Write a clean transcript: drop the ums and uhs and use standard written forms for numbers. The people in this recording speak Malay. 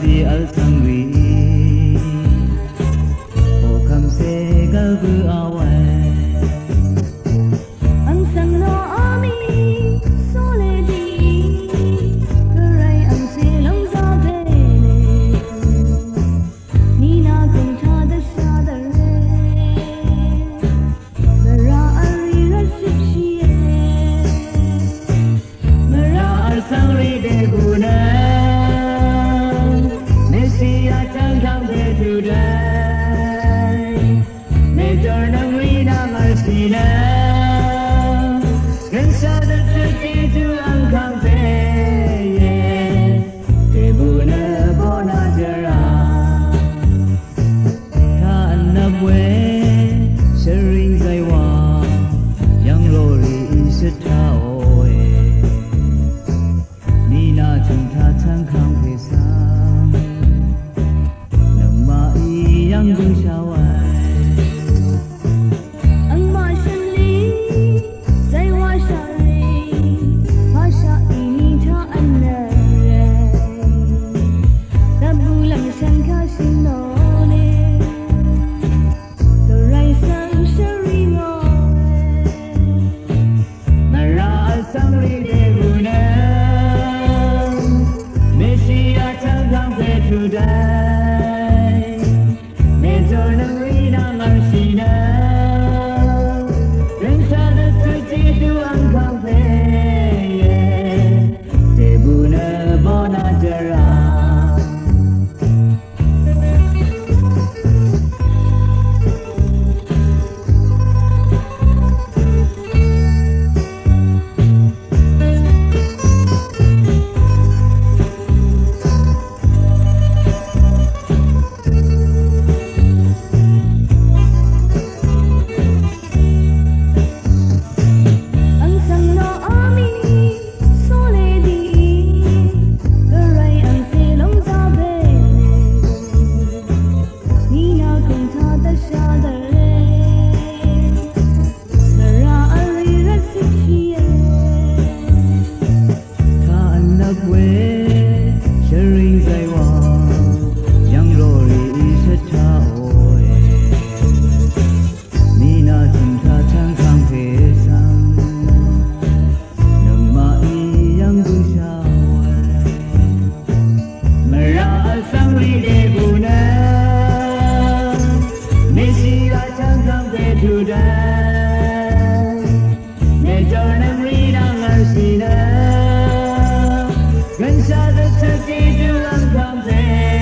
si al sangri o kam se gal gu awai ang sang no ami so le di rai ang se long za be ni na kong tha da sha da re mara ari ra ship shi mara al sangri de gu na Gân xa đất thật kỳ du ăn cảm thế